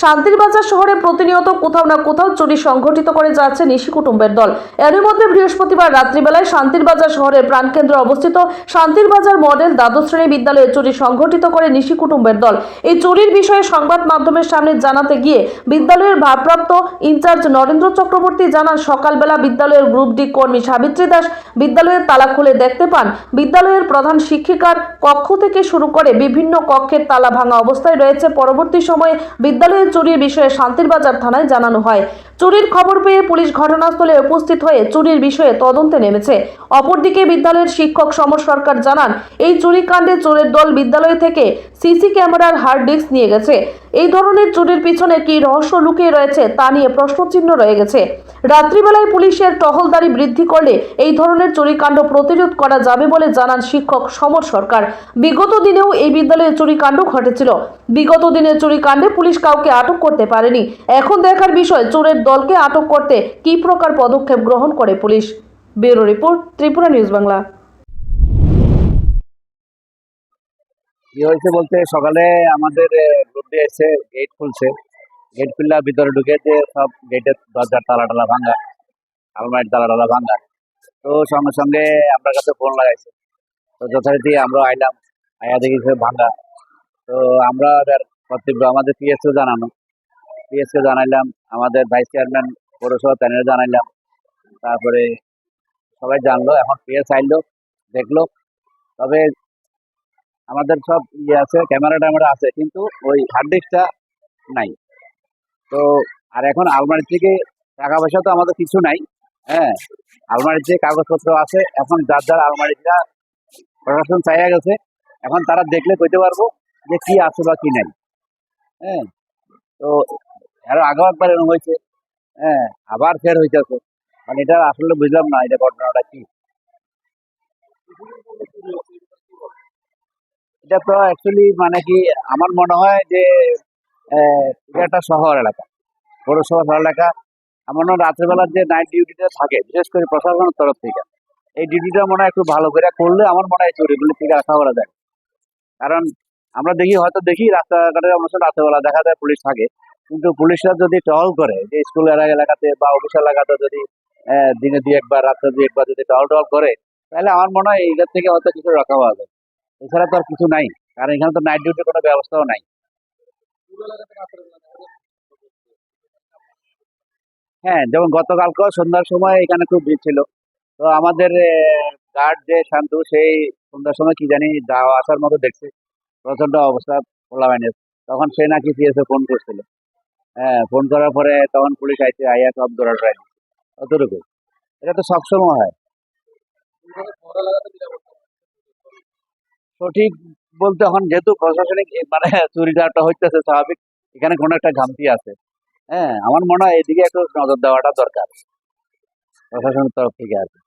শান্তির বাজার শহরে প্রতিনিয়ত কোথাও না কোথাও চুরি সংঘটিত করে যাচ্ছে নিশি কুটুম্বের দল। এরই মধ্যে বৃহস্পতিবার রাত্রিবেলায় শান্তির বাজার শহরের প্রাণকেন্দ্রে অবস্থিত শান্তির বাজার মডেল দ্বাদশ শ্রেণী বিদ্যালয়ে চুরি সংঘটিত করে নিশি কুটুম্বের দল। এই চুরির বিষয়ে সংবাদ মাধ্যমের সামনে জানাতে গিয়ে বিদ্যালয়ের ভারপ্রাপ্ত ইনচার্জ নরেন্দ্র চক্রবর্তী জানান, সকালবেলা বিদ্যালয়ের গ্রুপ ডি কর্মী সাবিত্রী দাস বিদ্যালয়ের তালা খুলে দেখতে পান বিদ্যালয়ের প্রধান শিক্ষিকার কক্ষ থেকে শুরু করে বিভিন্ন কক্ষের তালা ভাঙা অবস্থায় রয়েছে। পরবর্তী সময়ে বিদ্যালয়ের চুরির বিষয়ে শান্তির বাজার থানায় জানানো হয়। চুরির খবর পেয়ে পুলিশ ঘটনাস্থলে উপস্থিত হয়ে চুরির বিষয়ে তদন্তে নেমেছে। অপরদিকে বিদ্যালয়ের শিক্ষক সমর সরকার জানান, এই চুরিকাণ্ডে চোরের দল বিদ্যালয় থেকে সিসি ক্যামেরার হার্ড ডিস্ক নিয়ে গেছে। এই ধরনের চুরির পিছনে কি রহস্য লুকিয়ে রয়েছে তা নিয়ে প্রশ্নচিহ্ন রয়ে গেছে। রাত্রিবেলায় পুলিশের টহলদারি বৃদ্ধি করলে এই ধরনের চুরিকাণ্ড প্রতিরোধ করা যাবে বলে জানান শিক্ষক সমর সরকার। বিগত দিনেও এই বিদ্যালয়ে চুরিকাণ্ড ঘটেছিল। বিগত দিনের চুরিকাণ্ডে পুলিশ কাউকে আটক করতে পারেনি। এখন দেখার বিষয় চোরের দলকে আটক করতে কী প্রকার পদক্ষেপ গ্রহণ করে police. Bureau report, Tripura news Bangla. কি হয়েছে বলতে, সকালে আমাদের গ্রুপ দিয়ে এসে গেট খুলছে। গেট খুললে ভিতরে ঢুকে যে সব গেটের দরজার তালা টালা ভাঙা, আলমারির তালা টালা ভাঙা। তো সঙ্গে সঙ্গে আমার কাছে ফোন লাগাইছে। তো যথারীতি আমরা আইলাম, আয়া দেখি সে ভাঙা। তো আমরা কর্তব্য আমাদের পিএসকে জানানো, পিএসকে জানাইলাম, আমাদের ভাইস চেয়ারম্যান পৌরসভা প্যানেলে জানাইলাম। তারপরে সবাই জানলো, এখন পিএস আইলো, দেখলো। তবে আমাদের সব আছে, ক্যামেরা ট্যামেরা আছে, কিন্তু ওই হার্ড ডিস্কটা নাই। তো আর এখন আলমারি থেকে টাকা পয়সা তো আমাদের কিছু নাই। হ্যাঁ, আলমারির যে কাগজপত্র আছে, এখন যার যার আলমারিটা প্রশাসন চাইয়া গেছে, এখন তারা দেখলে কইতে পারবো যে কি আছে বা কি নাই। হ্যাঁ, তো আরো আগেও একবার এরকম হয়েছে। হ্যাঁ, আবার ফের হইতেছে। মানে এটা আসলে বুঝলাম না এটা ঘটনাটা কি। এটা তো অ্যাকচুয়ালি মানে কি, আমার মনে হয় যে এটা একটা শহর এলাকা, পৌরসভা শহর এলাকা। আমার মনে হয় রাত্রেবেলার যে নাইট ডিউটিটা থাকে, বিশেষ করে প্রশাসনের তরফ থেকে, এই ডিউটিটা মনে হয় একটু ভালো করে করলে আমার মনে হয় চুরিগুলি থেকে রক্ষা করা যায়। কারণ আমরা দেখি, হয়তো দেখি রাস্তাঘাটের অবশ্য রাত্রেবেলা দেখা যায় পুলিশ থাকে, কিন্তু পুলিশরা যদি টহল করে, যে স্কুল এলাকাতে বা অফিস এলাকাতে যদি দিনে দুই একবার, রাত্রে দুই একবার যদি টহল করে, তাহলে আমার মনে হয় এইটার থেকে হয়তো কিছু রক্ষা পাওয়া যায়। এছাড়া তো আর কিছু নাই, কারণ এখানে তো নাইট ডিউটির কোনো ব্যবস্থাও নাই। হ্যাঁ, যেমন গতকালকেও সন্ধ্যার সময় এখানে খুব ভিড় ছিল। তো আমাদের গার্ড যে শান্তু, সেই সন্ধ্যার সময় কি জানি যাওয়া আসার মতো দেখছে, প্রচন্ড অবস্থা পোলাপাইনের। তখন সে নাকি পিএসএ ফোন করছিল। হ্যাঁ, ফোন করার পরে তখন পুলিশ আইছে, আইয়া সব দৌড়ায় অতটুকু। এটা তো সবসময় হয়। সঠিক বলতে, এখন যেহেতু প্রশাসনিক মানে চুরিটা হইতেছে স্বাভাবিক, এখানে কোনো একটা ঘামতি আছে। হ্যাঁ, আমার মনে হয় এদিকে একটু নজর দেওয়াটা দরকার প্রশাসনের তরফ থেকে আর কি।